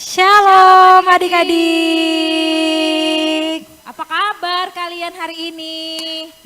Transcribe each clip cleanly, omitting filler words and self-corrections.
Shalom adik-adik. Apa kabar kalian hari ini?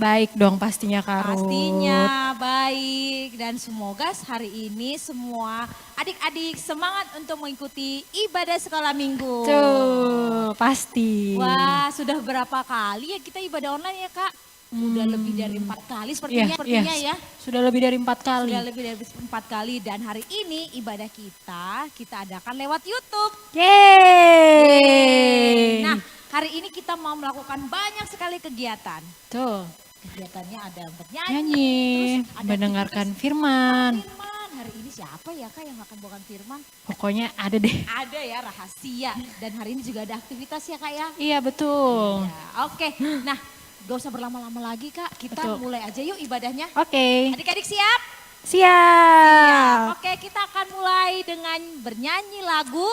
Baik dong pastinya Kak Ruth. Pastinya baik dan semoga hari ini semua adik-adik semangat untuk mengikuti ibadah sekolah minggu. Tuh, pasti. Wah, sudah berapa kali ya kita ibadah online ya Kak? Udah lebih dari 4 kali sepertinya ya. Sudah lebih dari 4 kali. Sudah lebih dari 4 kali dan hari ini ibadah kita adakan lewat YouTube. Yeay. Nah, hari ini kita mau melakukan banyak sekali kegiatan. Tuh. Kegiatannya ada bernyanyi, Nyanyi, terus ada mendengarkan aktivitas firman. Hari ini siapa ya Kak yang akan bawakan firman? Pokoknya ada deh. Ada ya rahasia dan hari ini juga ada aktivitas ya Kak ya? Iya betul. Ya, oke, nah gak usah berlama-lama lagi Kak, kita mulai aja yuk ibadahnya. Oke. Adik-adik siap? Siap. Oke, kita akan mulai dengan bernyanyi lagu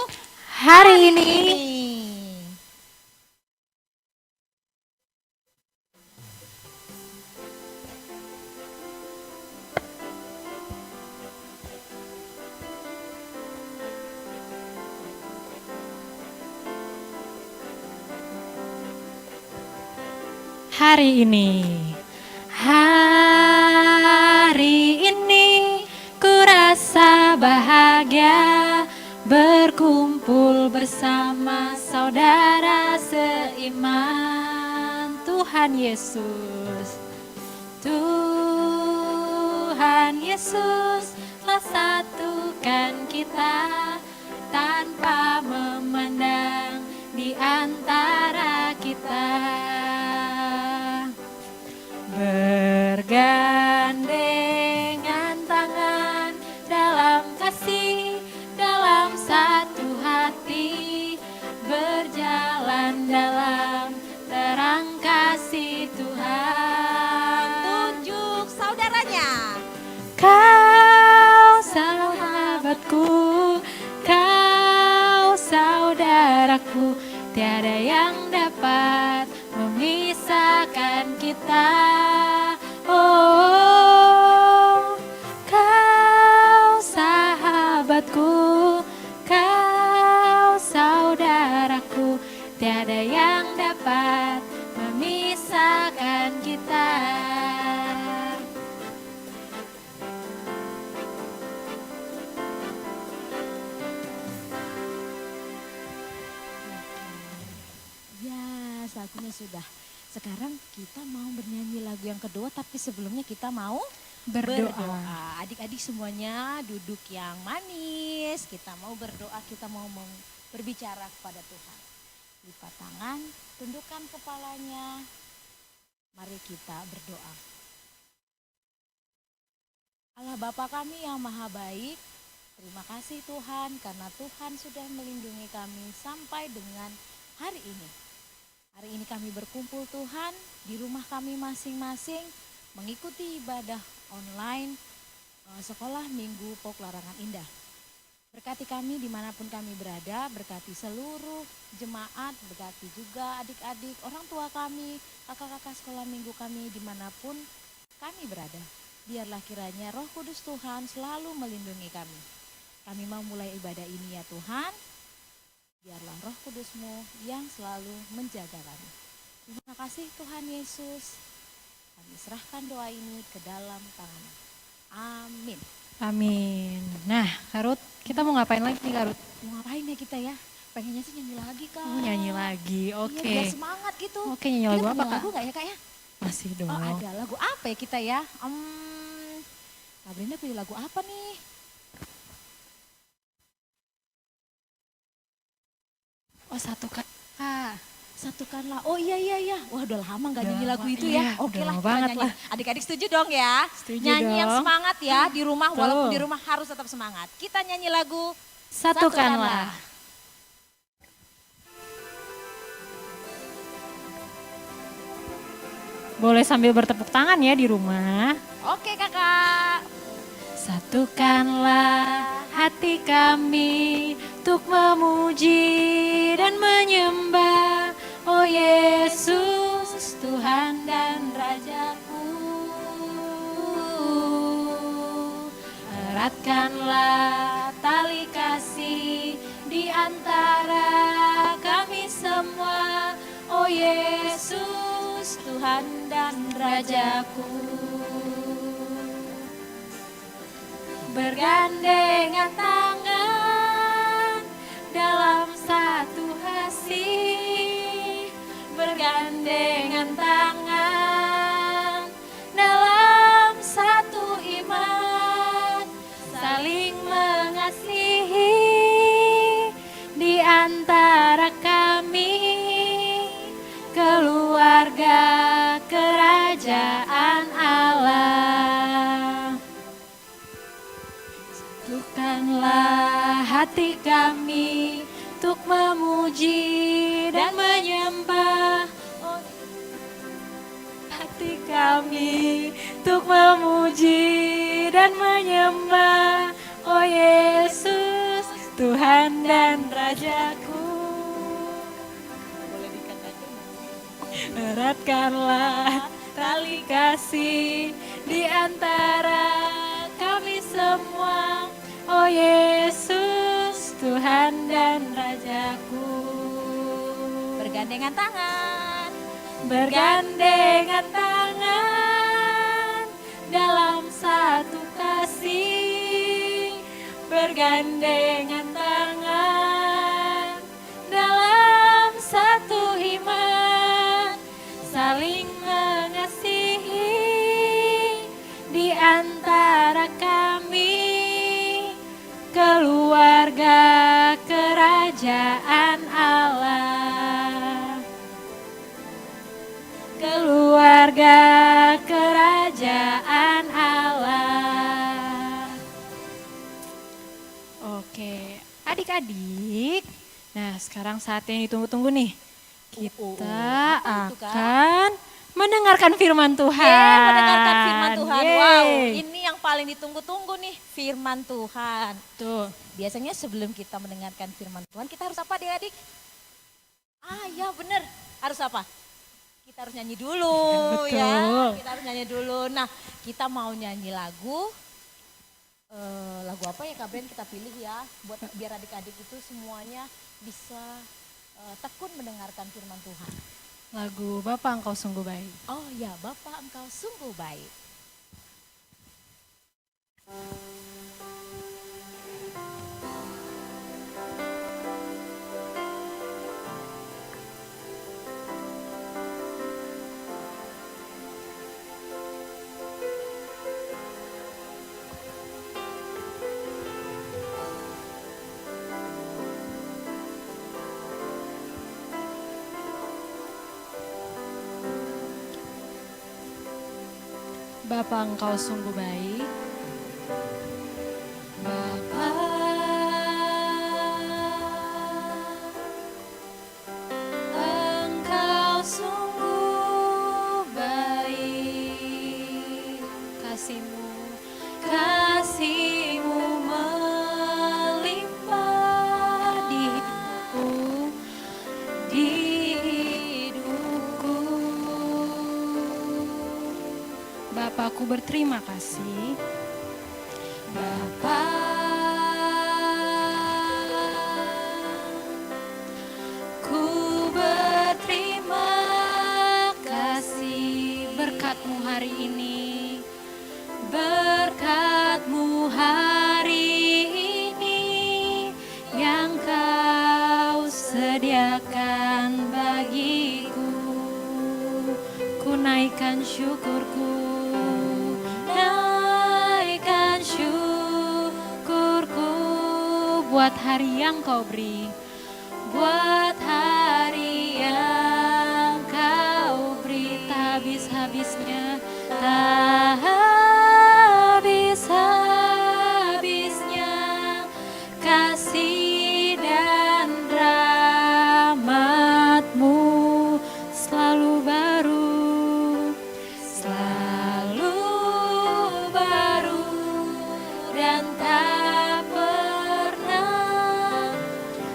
Hari ini. Hari ini ku rasa bahagia berkumpul bersama saudara seiman. Tuhan Yesus telah satukan kita tanpa memandang di antara kita. Bergandengan tangan dalam kasih, dalam satu hati, berjalan dalam terang kasih Tuhan. Tunjuk saudaranya. Kau sahabatku, kau saudaraku, tiada yang dapat memisahkan kita. Oh, kau sahabatku, kau saudaraku, tiada yang dapat memisahkan kita. Ya, lagunya sudah. Sekarang kita mau bernyanyi lagu yang kedua, tapi sebelumnya kita mau berdoa. Adik-adik semuanya duduk yang manis, kita mau berdoa, kita mau berbicara kepada Tuhan. Lipat tangan, tundukkan kepalanya, mari kita berdoa. Allah Bapa kami yang maha baik, terima kasih Tuhan karena Tuhan sudah melindungi kami sampai dengan hari ini. Hari ini kami berkumpul Tuhan di rumah kami masing-masing mengikuti ibadah online sekolah minggu POK Larangan Indah. Berkati kami dimanapun kami berada, berkati seluruh jemaat, berkati juga adik-adik, orang tua kami, kakak-kakak sekolah minggu kami dimanapun kami berada. Biarlah kiranya Roh Kudus Tuhan selalu melindungi kami. Kami mau mulai ibadah ini ya Tuhan. Biarlah Roh Kudus-Mu yang selalu menjaga kami. Terima kasih Tuhan Yesus. Kami serahkan doa ini ke dalam tangan. Amin. Amin. Nah, Kak Ruth, kita mau ngapain lagi nih Kak Ruth? Mau ngapain ya kita ya? Pengennya sih nyanyi lagi Kak. Nyanyi lagi, oke. Iya, biar semangat gitu. Oke, nyanyi lagu apa Kak? Lagu gak ya Kak ya? Masih dong. Oh ada lagu apa ya kita ya? Kak Brenda pilih lagu apa nih? Oh satukan. Satukanlah. Oh iya. Wah udah lama gak nyanyi lagu itu iya, ya. Oke lah kita banget nyanyi. lah. Adik-adik setuju dong ya. Setuju nyanyi dong. yang semangat ya di rumah. Tuh. Walaupun di rumah harus tetap semangat. Kita nyanyi lagu Satukanlah. Boleh sambil bertepuk tangan ya di rumah. Oke kakak. Satukanlah hati kami untuk memuji dan menyembah, oh Yesus Tuhan dan Rajaku. Eratkanlah tali kasih di antara Yesus, Tuhan dan Rajaku. Bergandengan tangan dalam satu kasih, bergandengan tangan dalam satu iman, saling mengasihi di antara kami, keluarga kerajaan Allah. Satukanlah hati kami untuk memuji dan menyembah. Hati kami untuk memuji dan menyembah. Oh Yesus, Tuhan dan Rajaku. Boleh dikatakan. Eratkanlah tali kasih di antara kami semua. Oh Yesus, Tuhan dan Rajaku. Bergandengan tangan, bergandengan tangan dalam satu kasih, bergandengan tangan dalam satu iman, saling mengasihi di antara kami, keluarga kerajaan Allah. Keluarga kerajaan Allah. Oke, adik-adik. Nah, sekarang saatnya yang ditunggu-tunggu nih. Kita akan mendengarkan firman Tuhan. Mendengarkan firman Tuhan. Yeay. Wow, ini yang paling ditunggu-tunggu nih, firman Tuhan. Tuh. Biasanya sebelum kita mendengarkan firman Tuhan, kita harus apa adik-adik? Ya benar, harus apa? Kita harus nyanyi dulu ya. Kita harus nyanyi dulu. Nah, kita mau nyanyi lagu. Lagu apa ya Kak Ben kita pilih ya, buat biar adik-adik itu semuanya bisa tekun mendengarkan firman Tuhan. Lagu Bapa Engkau Sungguh Baik. Oh ya, Bapa Engkau sungguh baik. Bapa Engkau sungguh baik. Bapa, Engkau sungguh baik. Kasih-Mu melimpah di hidupku, di hidupku. Bapakku berterima kasih. Bapa, ku berterima kasih berkat-Mu hari ini. Berkat-Mu hari ini yang Kau sediakan bagiku. Ku naikkan syukurku. Naikkan syukurku buat hari yang Kau beri, buat hari yang Kau beri. Tak habis-habisnya, tak habis-habisnya kasih dan rahmat-Mu selalu baru, selalu baru dan tak pernah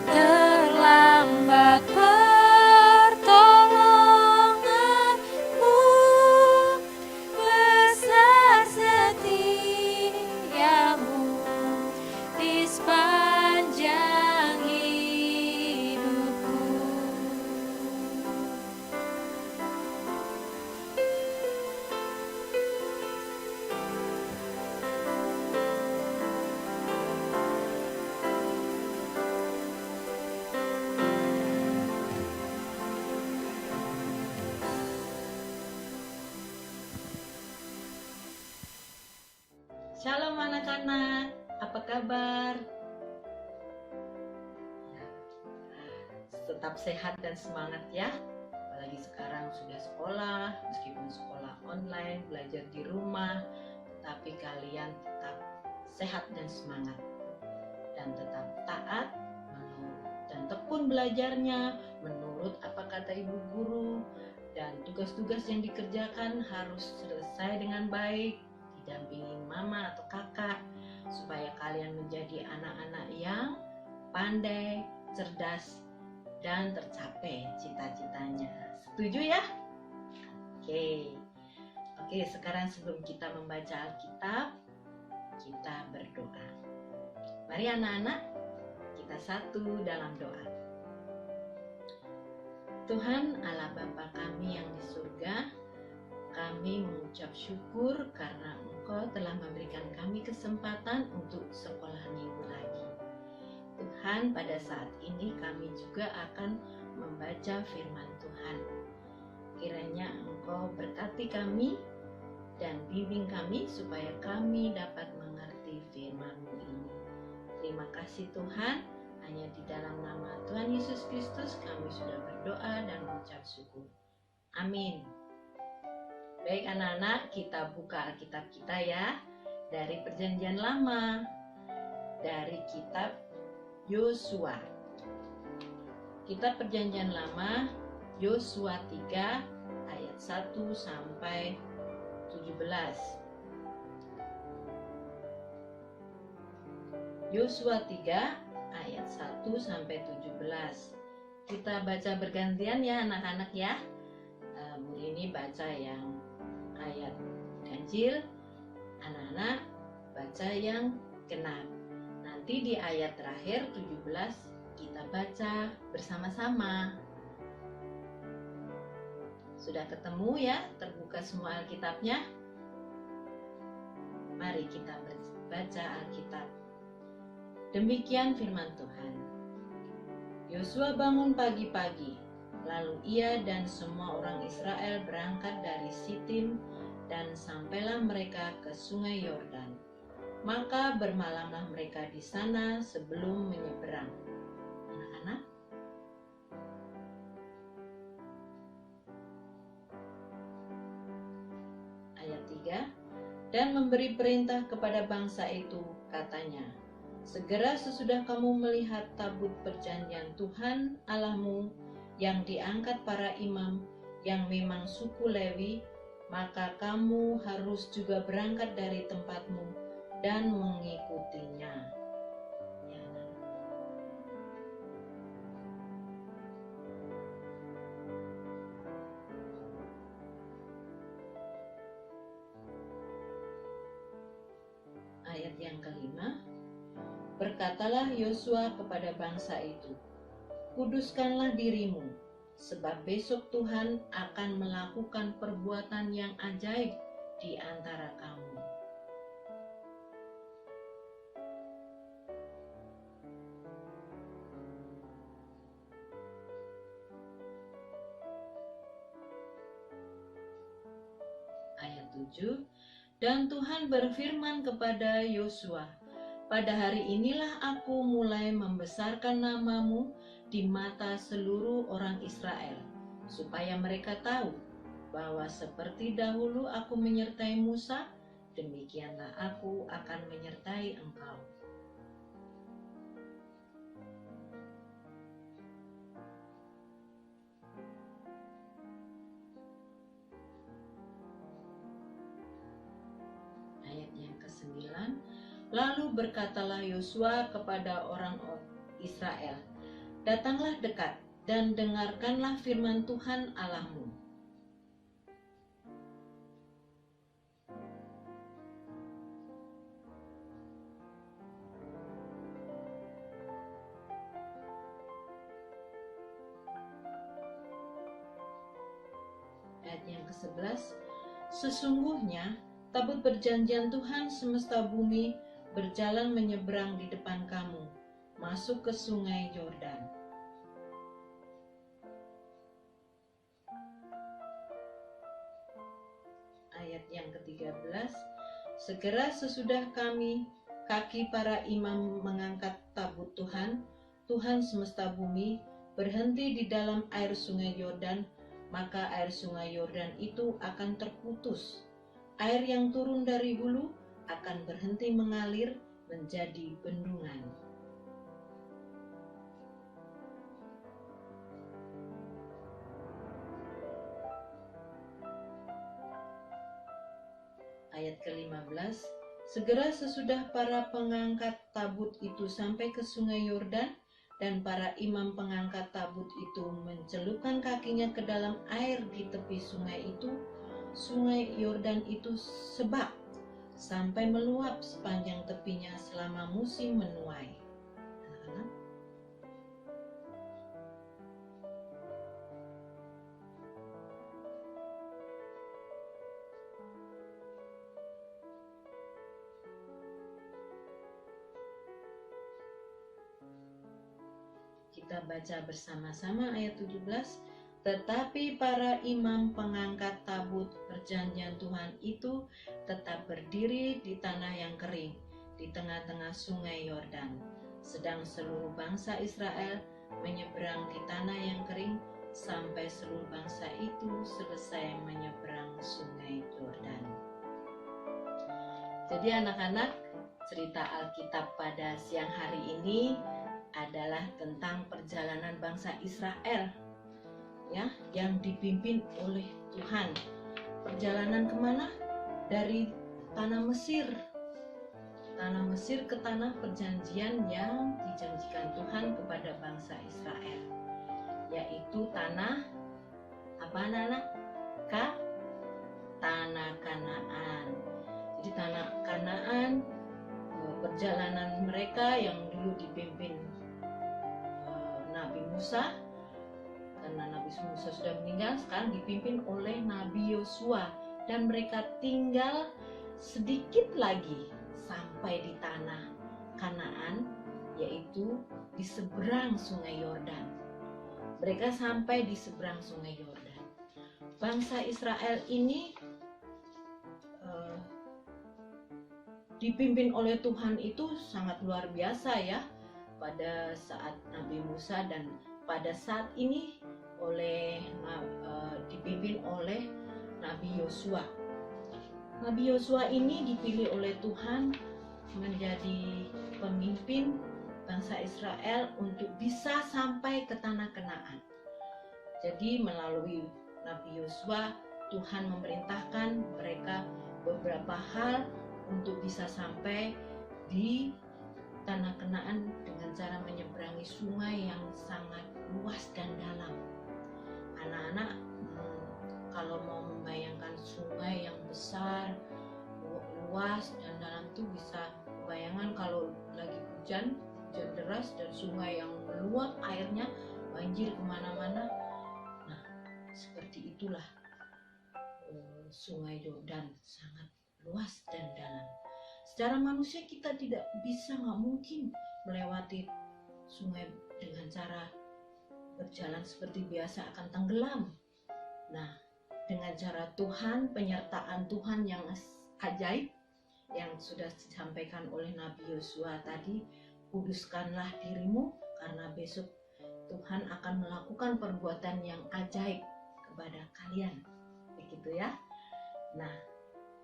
terlambat pertolongan-Mu kabar? Ya, tetap sehat dan semangat ya. Apalagi sekarang sudah sekolah, meskipun sekolah online, belajar di rumah, tapi kalian tetap sehat dan semangat. Dan tetap taat dan tekun belajarnya menurut apa kata ibu guru, dan tugas-tugas yang dikerjakan harus selesai dengan baik, didampingi mama atau kakak, supaya kalian menjadi anak-anak yang pandai, cerdas, dan tercapai cita-citanya. Setuju ya? Oke, sekarang sebelum kita membaca Alkitab, kita berdoa. Mari anak-anak, kita satu dalam doa. Tuhan Allah Bapa kami yang di surga, kami mengucap syukur karena Engkau telah memberikan kami kesempatan untuk sekolah minggu lagi. Tuhan, pada saat ini kami juga akan membaca firman Tuhan. Kiranya Engkau berkati kami dan bimbing kami supaya kami dapat mengerti firman-Mu ini. Terima kasih Tuhan, hanya di dalam nama Tuhan Yesus Kristus kami sudah berdoa dan mengucap syukur. Amin. Baik anak-anak, kita buka Alkitab kita ya, dari Perjanjian Lama, dari kitab Yosua. Kitab Perjanjian Lama, Yosua 3 ayat 1 sampai 17. Yosua 3 ayat 1 sampai 17. Kita baca bergantian ya anak-anak ya. Ini baca yang ayat ganjil, anak-anak baca yang genap. Nanti di ayat terakhir 17 kita baca bersama-sama. Sudah ketemu ya? Terbuka semua Alkitabnya? Mari kita baca Alkitab. Demikian firman Tuhan. Yosua bangun pagi-pagi, lalu ia dan semua orang Israel berangkat dari Sitim dan sampailah mereka ke sungai Yordan. Maka bermalamlah mereka di sana sebelum menyeberang. Anak-anak, ayat 3, dan memberi perintah kepada bangsa itu, katanya, segera sesudah kamu melihat tabut perjanjian Tuhan Allahmu yang diangkat para imam yang memang suku Lewi, maka kamu harus juga berangkat dari tempatmu dan mengikutinya. Ya. Ayat yang kelima, berkatalah Yosua kepada bangsa itu, kuduskanlah dirimu, sebab besok Tuhan akan melakukan perbuatan yang ajaib di antara kamu. Ayat 7, dan Tuhan berfirman kepada Yosua, pada hari inilah aku mulai membesarkan namamu di mata seluruh orang Israel, supaya mereka tahu bahwa seperti dahulu aku menyertai Musa, demikianlah aku akan menyertai engkau. Ayat yang ke-9, lalu berkatalah Yosua kepada orang Israel, datanglah dekat dan dengarkanlah firman Tuhan Allahmu. Ayat yang ke-11, sesungguhnya tabut perjanjian Tuhan semesta bumi berjalan menyeberang di depan kamu, masuk ke sungai Yordan. Ayat yang ke-13, segera sesudah kami kaki para imam mengangkat tabut Tuhan, Tuhan semesta bumi, berhenti di dalam air sungai Yordan, maka air sungai Yordan itu akan terputus. Air yang turun dari hulu akan berhenti mengalir menjadi bendungan. Ayat ke-15, segera sesudah para pengangkat tabut itu sampai ke sungai Yordan, dan para imam pengangkat tabut itu mencelupkan kakinya ke dalam air di tepi sungai itu, sungai Yordan itu sebab sampai meluap sepanjang tepinya selama musim menuai. Anak-anak, kita baca bersama-sama ayat 17. Tetapi para imam pengangkat tabut perjanjian Tuhan itu tetap berdiri di tanah yang kering, di tengah-tengah sungai Yordan. Sedang seluruh bangsa Israel menyeberang di tanah yang kering, sampai seluruh bangsa itu selesai menyeberang sungai Yordan. Jadi anak-anak, cerita Alkitab pada siang hari ini adalah tentang perjalanan bangsa Israel, ya, yang dipimpin oleh Tuhan. Perjalanan kemana? Dari tanah Mesir ke tanah perjanjian yang dijanjikan Tuhan kepada bangsa Israel, yaitu tanah apa anak-anak? Tanah Kanaan. Jadi tanah Kanaan, perjalanan mereka yang dulu dipimpin Nabi Musa, karena Nabi Musa sudah meninggal, sekarang dipimpin oleh Nabi Yosua, dan mereka tinggal sedikit lagi sampai di tanah Kanaan, yaitu di seberang sungai Yordan. Mereka sampai di seberang sungai Yordan. Bangsa Israel ini dipimpin oleh Tuhan itu sangat luar biasa, ya, pada saat Nabi Musa, dan pada saat ini dipimpin oleh Nabi Yosua. Nabi Yosua ini dipilih oleh Tuhan menjadi pemimpin bangsa Israel untuk bisa sampai ke tanah Kanaan. Jadi melalui Nabi Yosua, Tuhan memerintahkan mereka beberapa hal untuk bisa sampai di tanah Kanaan dengan cara menyeberangi sungai yang sangat luas dan dalam. Anak-anak, kalau mau membayangkan sungai yang besar, luas dan dalam itu bisa bayangkan kalau lagi hujan deras dan sungai yang meluap airnya banjir kemana-mana. Nah, seperti itulah sungai Yordan, sangat luas dan dalam. Secara manusia kita nggak mungkin melewati sungai dengan cara berjalan seperti biasa, akan tenggelam. Nah, dengan cara Tuhan, penyertaan Tuhan yang ajaib yang sudah disampaikan oleh Nabi Yosua tadi, kuduskanlah dirimu karena besok Tuhan akan melakukan perbuatan yang ajaib kepada kalian. Begitu ya. Nah,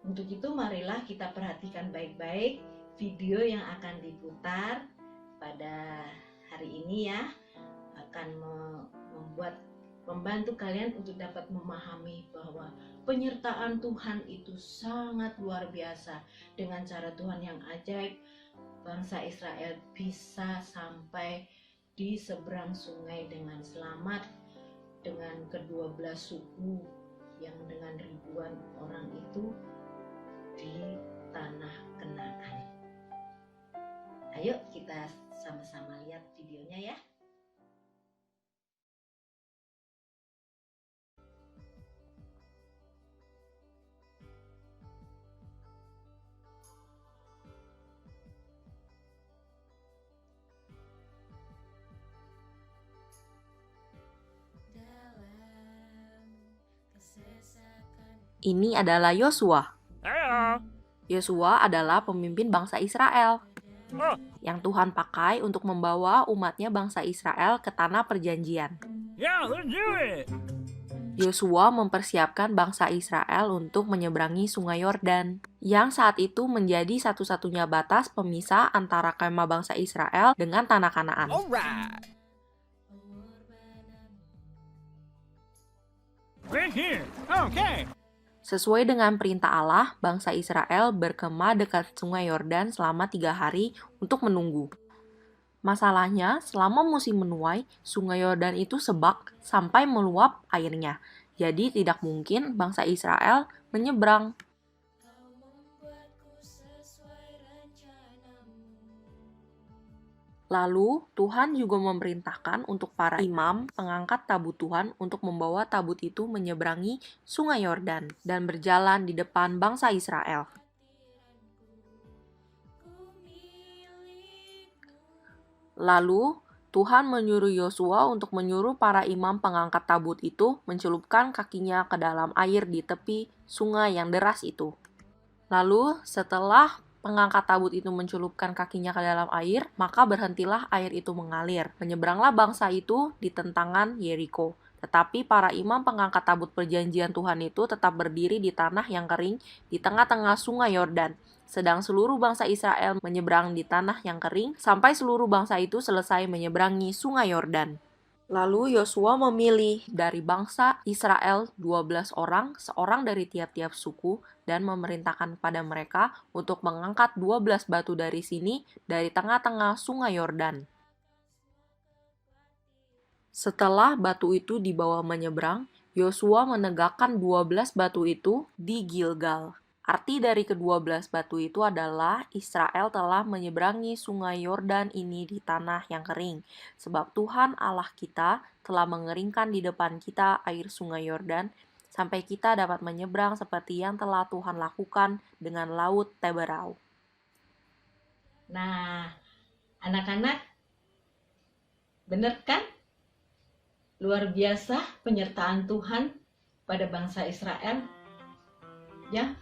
untuk itu marilah kita perhatikan baik-baik video yang akan diputar pada hari ini, ya. Akan membantu kalian untuk dapat memahami bahwa penyertaan Tuhan itu sangat luar biasa. Dengan cara Tuhan yang ajaib, bangsa Israel bisa sampai di seberang sungai dengan selamat, dengan kedua belah suku yang dengan ribuan orang itu di tanah Kanaan. Ayo kita sama-sama lihat videonya, ya. Ini adalah Yosua. Yosua adalah pemimpin bangsa Israel. yang Tuhan pakai untuk membawa umatnya bangsa Israel ke tanah perjanjian. Yosua mempersiapkan bangsa Israel untuk menyeberangi sungai Yordan, yang saat itu menjadi satu-satunya batas pemisah antara kemah bangsa Israel dengan tanah Kanaan. Sesuai dengan perintah Allah, bangsa Israel berkemah dekat sungai Yordan selama 3 hari untuk menunggu. Masalahnya, selama musim menuai, sungai Yordan itu sebak sampai meluap airnya. Jadi tidak mungkin bangsa Israel menyeberang. Lalu, Tuhan juga memerintahkan untuk para imam pengangkat tabut Tuhan untuk membawa tabut itu menyeberangi sungai Yordan dan berjalan di depan bangsa Israel. Lalu, Tuhan menyuruh Yosua untuk menyuruh para imam pengangkat tabut itu mencelupkan kakinya ke dalam air di tepi sungai yang deras itu. Lalu, setelah pengangkat tabut itu mencelupkan kakinya ke dalam air, maka berhentilah air itu mengalir. Menyeberanglah bangsa itu di tentangan Yeriko. Tetapi para imam pengangkat tabut perjanjian Tuhan itu tetap berdiri di tanah yang kering di tengah-tengah sungai Yordan. Sedang seluruh bangsa Israel menyeberang di tanah yang kering sampai seluruh bangsa itu selesai menyeberangi sungai Yordan. Lalu Yosua memilih dari bangsa Israel 12 orang, seorang dari tiap-tiap suku, dan memerintahkan pada mereka untuk mengangkat 12 batu dari sini, dari tengah-tengah sungai Yordan. Setelah batu itu dibawa menyeberang, Yosua menegakkan 12 batu itu di Gilgal. Arti dari ke-12 batu itu adalah Israel telah menyeberangi sungai Yordan ini di tanah yang kering. Sebab Tuhan Allah kita telah mengeringkan di depan kita air sungai Yordan, sampai kita dapat menyeberang seperti yang telah Tuhan lakukan dengan laut Teberau. Nah, anak-anak, bener kan? Luar biasa penyertaan Tuhan pada bangsa Israel. Ya,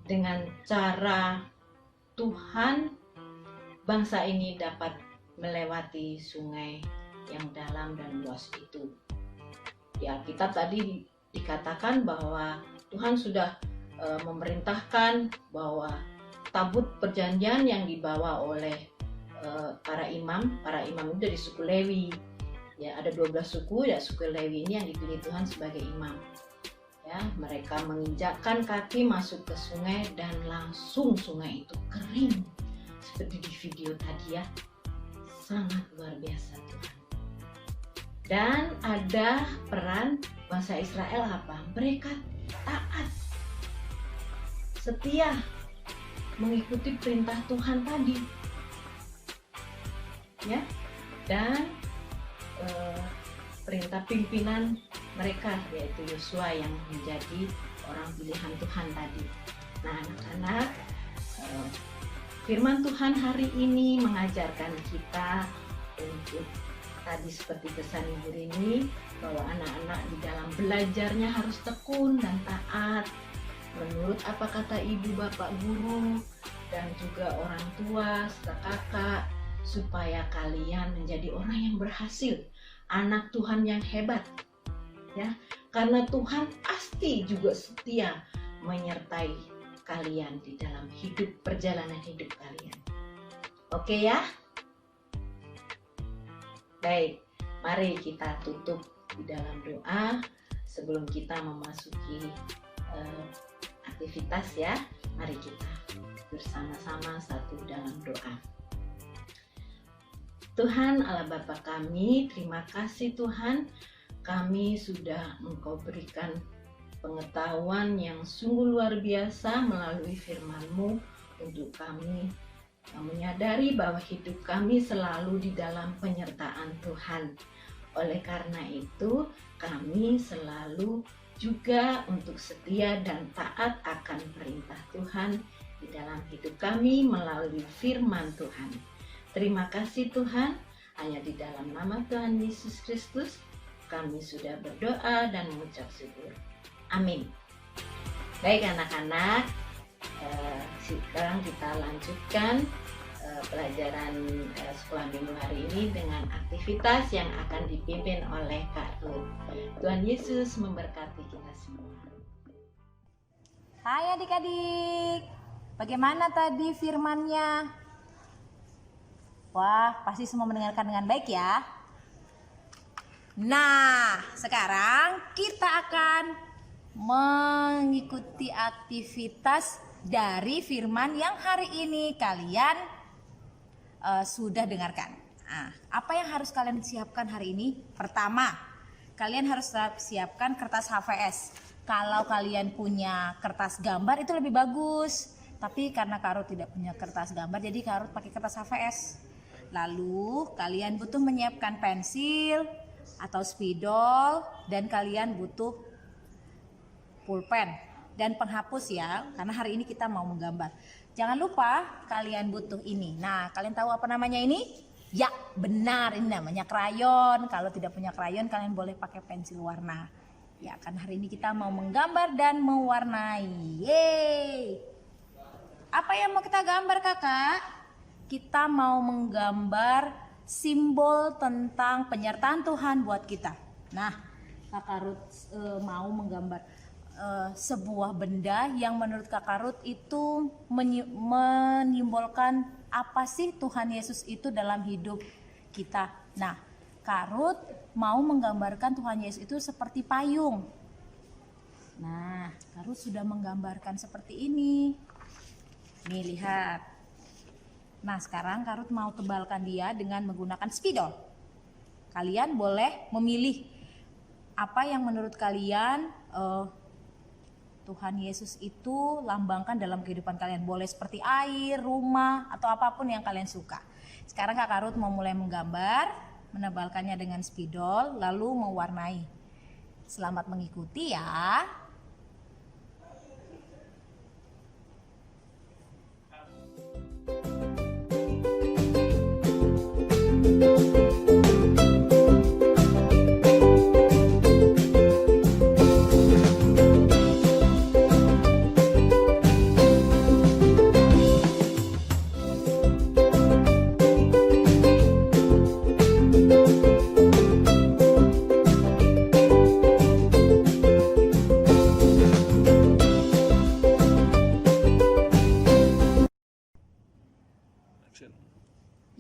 dengan cara Tuhan, bangsa ini dapat melewati sungai yang dalam dan luas itu. Di Alkitab tadi dikatakan bahwa Tuhan sudah memerintahkan bahwa tabut perjanjian yang dibawa oleh para imam itu dari suku Lewi. Ya, ada 12 suku, ya suku Lewi ini yang dipilih Tuhan sebagai imam. Ya, mereka menginjakkan kaki masuk ke sungai dan langsung sungai itu kering. Seperti di video tadi ya. Sangat luar biasa Tuhan. Dan ada peran bangsa Israel apa? Mereka taat, setia, mengikuti perintah Tuhan tadi. Ya, dan perintah pimpinan mereka, yaitu Yosua yang menjadi orang pilihan Tuhan tadi. Nah, anak-anak, firman Tuhan hari ini mengajarkan kita untuk tadi seperti pesan Ibu Rini, bahwa anak-anak di dalam belajarnya harus tekun dan taat menurut apa kata ibu, bapak, guru, dan juga orang tua serta kakak, supaya kalian menjadi orang yang berhasil, anak Tuhan yang hebat. Ya, karena Tuhan pasti juga setia menyertai kalian di dalam perjalanan hidup kalian. Oke ya? Baik, mari kita tutup di dalam doa sebelum kita memasuki aktivitas ya. Mari kita bersama-sama satu dalam doa. Tuhan Allah Bapa kami, terima kasih Tuhan, kami sudah Engkau berikan pengetahuan yang sungguh luar biasa melalui firman-Mu untuk kami yang menyadari bahwa hidup kami selalu di dalam penyertaan Tuhan. Oleh karena itu, kami selalu juga untuk setia dan taat akan perintah Tuhan di dalam hidup kami melalui firman Tuhan. Terima kasih Tuhan, hanya di dalam nama Tuhan Yesus Kristus kami sudah berdoa dan mengucap syukur. Amin. Baik anak-anak, sekarang kita lanjutkan pelajaran sekolah minggu hari ini dengan aktivitas yang akan dipimpin oleh Kak Ruth. Tuhan Yesus memberkati kita semua. Hai adik-adik, bagaimana tadi firmannya? Wah, pasti semua mendengarkan dengan baik ya. Nah, sekarang kita akan mengikuti aktivitas dari firman yang hari ini kalian sudah dengarkan. Nah, apa yang harus kalian siapkan hari ini? Pertama, kalian harus siapkan kertas HVS. Kalau kalian punya kertas gambar itu lebih bagus. Tapi karena Kak Ruth tidak punya kertas gambar, jadi Kak Ruth pakai kertas HVS. Lalu kalian butuh menyiapkan pensil atau spidol, dan kalian butuh pulpen dan penghapus ya, karena hari ini kita mau menggambar. Jangan lupa kalian butuh ini. Nah, kalian tahu apa namanya ini? Ya, benar, ini namanya krayon. Kalau tidak punya krayon, kalian boleh pakai pensil warna. Ya, kan hari ini kita mau menggambar dan mewarnai. Yeay! Apa yang mau kita gambar, Kakak? Kita mau menggambar simbol tentang penyertaan Tuhan buat kita. Nah, Kakak Ruth mau menggambar sebuah benda yang menurut Kakak Ruth itu menyimbolkan apa sih Tuhan Yesus itu dalam hidup kita. Nah, Kak Ruth mau menggambarkan Tuhan Yesus itu seperti payung. Nah, Kak Ruth sudah menggambarkan seperti ini. Nih, lihat. Nah, sekarang Kak Ruth mau tebalkan dia dengan menggunakan spidol. Kalian boleh memilih apa yang menurut kalian Tuhan Yesus itu lambangkan dalam kehidupan kalian. Boleh seperti air, rumah, atau apapun yang kalian suka. Sekarang Kakak Ruth mau mulai menggambar, menebalkannya dengan spidol, lalu mewarnai. Selamat mengikuti ya.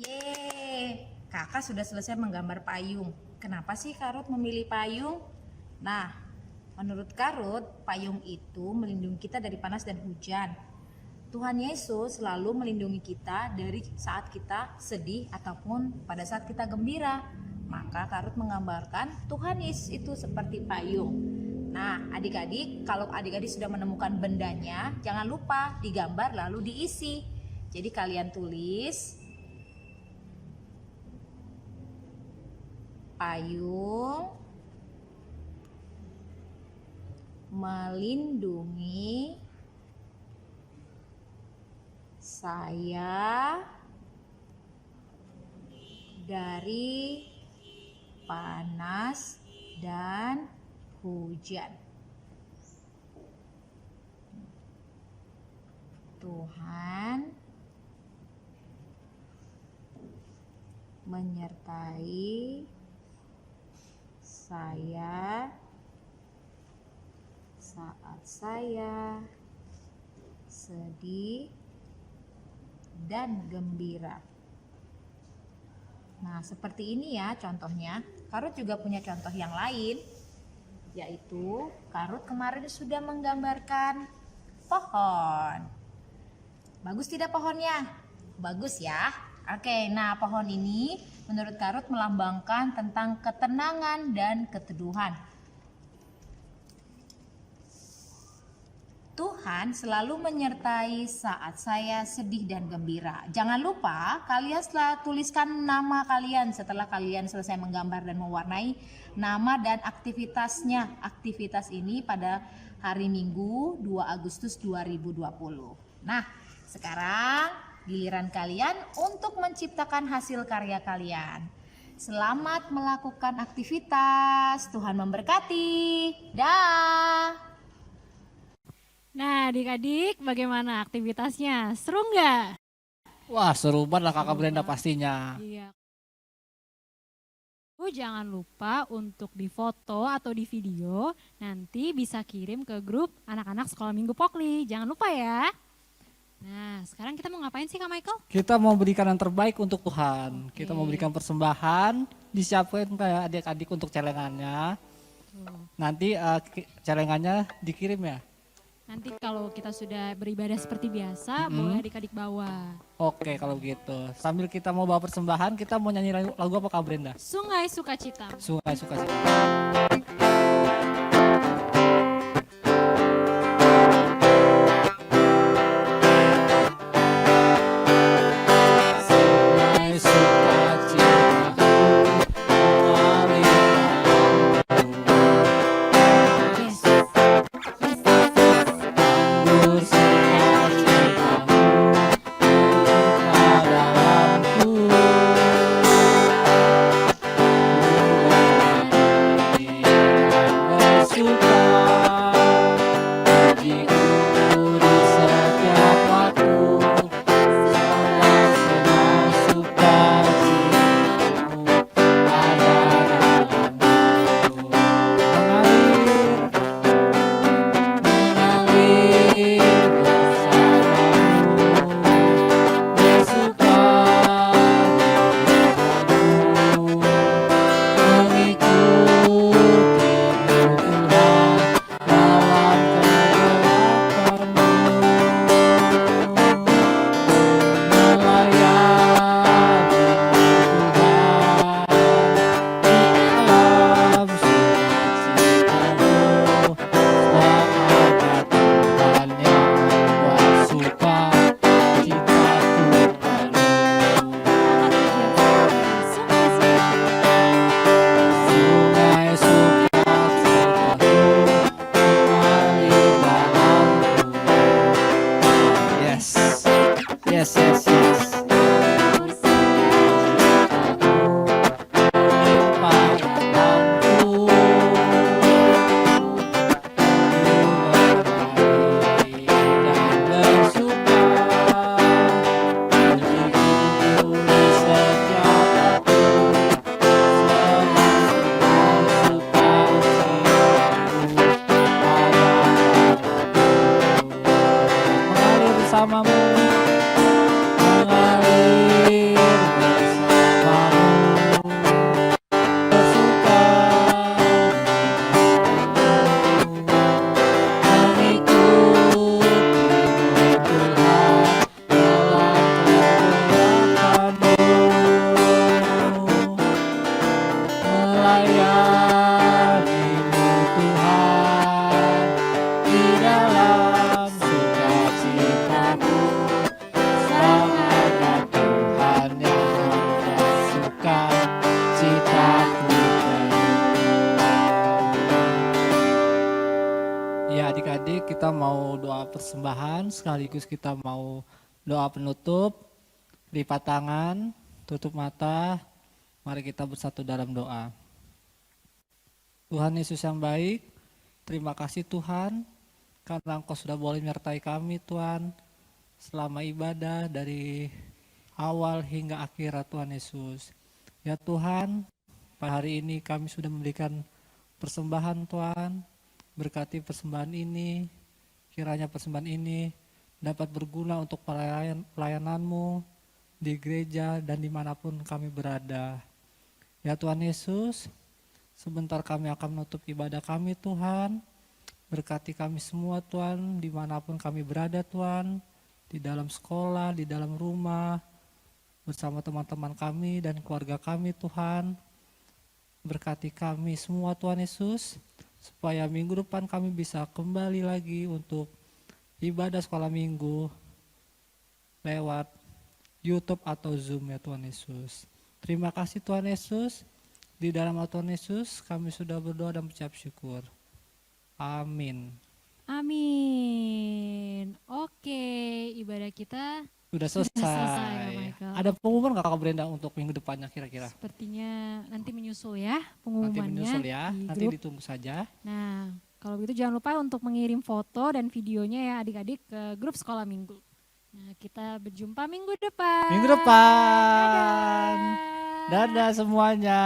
Yeay, Kakak sudah selesai menggambar payung. Kenapa sih Kak Ruth memilih payung? Nah, menurut Kak Ruth, payung itu melindungi kita dari panas dan hujan. Tuhan Yesus selalu melindungi kita dari saat kita sedih ataupun pada saat kita gembira. Maka Kak Ruth menggambarkan Tuhan Yesus itu seperti payung. Nah, adik-adik, kalau adik-adik sudah menemukan bendanya, jangan lupa digambar lalu diisi. Jadi kalian tulis payung melindungi saya dari panas dan hujan. Tuhan menyertai saya saat saya sedih dan gembira. Nah, seperti ini ya contohnya. Kak Ruth juga punya contoh yang lain, yaitu Kak Ruth kemarin sudah menggambarkan pohon. Bagus tidak pohonnya? Bagus ya. Oke, nah pohon ini menurut Kak Ruth melambangkan tentang ketenangan dan keteduhan. Tuhan selalu menyertai saat saya sedih dan gembira. Jangan lupa kalian setelah tuliskan nama kalian setelah kalian selesai menggambar dan mewarnai, nama dan aktivitasnya. Aktivitas ini pada hari Minggu 2 Agustus 2020. Nah, sekarang giliran kalian untuk menciptakan hasil karya kalian. Selamat melakukan aktivitas. Tuhan memberkati. Dah. Nah, adik-adik, bagaimana aktivitasnya? Seru nggak? Wah, seru banget lah Kakak Seru Brenda banget. pastinya. Iya. Jangan lupa untuk difoto atau di video, nanti bisa kirim ke grup anak-anak sekolah minggu Pokli. Jangan lupa ya. Nah, sekarang kita mau ngapain sih Kak Michael? Kita mau berikan yang terbaik untuk Tuhan. Kita mau Oke. berikan persembahan, disiapkan kayak adik-adik untuk celengannya. Nanti celengannya dikirim ya. Nanti kalau kita sudah beribadah seperti biasa, boleh adik-adik bawa. Oke kalau gitu. Sambil kita mau bawa persembahan, kita mau nyanyi lagu apa Kak Brenda? Sungai Sukacita. Sungai Sukacita. Sungai Sukacitaku mengalir Yes. bersukacitamu dalamku. Bersuka pujiku di setiap waktu. Senang sukacitamu ada dalamku. Mengalir bersamamu, bersuka denganmu, mengikutimu Tuhan dalam kegelapanmu, melayani Tuhan dalam sukacitamu. Selamat Tuhan yang membuat sukacitaku penuh. Sungai sukacitaku mengalir dalamku. Yes, yes, yes, yes. Melimpah dalamku. Mengalir dan bersuka. Pujiku di setiap waktu. Senang sukacitamu ada dalamku. Mengalir bersamamu, mengalir bersamamu, bersuka denganmu, mengikutimu Tuhan dalam kegelapanmu, melayanimu Tuhan di dalam sukacitaku. Selamat Tuhan yang membuat sukacitaku penuh. Ya adik-adik, kita mau doa persembahan sekaligus kita mau doa penutup. Lipat tangan, tutup mata, mari kita bersatu dalam doa. Tuhan Yesus yang baik, terima kasih Tuhan karena Engkau sudah boleh menyertai kami Tuhan selama ibadah dari awal hingga akhir Tuhan Yesus. Ya Tuhan, pada hari ini kami sudah memberikan persembahan Tuhan, berkati persembahan ini, kiranya persembahan ini dapat berguna untuk pelayanan-Mu di gereja dan dimanapun kami berada. Ya Tuhan Yesus, sebentar kami akan menutup ibadah kami Tuhan, berkati kami semua Tuhan, dimanapun kami berada Tuhan, di dalam sekolah, di dalam rumah, bersama teman-teman kami dan keluarga kami Tuhan. Berkati kami semua Tuhan Yesus, supaya minggu depan kami bisa kembali lagi untuk ibadah sekolah minggu lewat YouTube atau Zoom ya Tuhan Yesus. Terima kasih Tuhan Yesus, di dalam nama Tuhan Yesus kami sudah berdoa dan mengucap syukur. Amin. Amin. Oke, ibadah kita Sudah Sudah selesai, Kak selesai. Michael. Ada pengumuman nggak Kak Brenda untuk minggu depannya kira-kira? sepertinya nanti menyusul ya Nanti pengumumannya menyusul ya, di nanti grup. ditunggu saja. Nah, kalau begitu jangan lupa untuk mengirim foto dan videonya ya adik-adik ke grup sekolah minggu. Nah, kita berjumpa minggu depan. Minggu depan. Dadah. Dadah semuanya.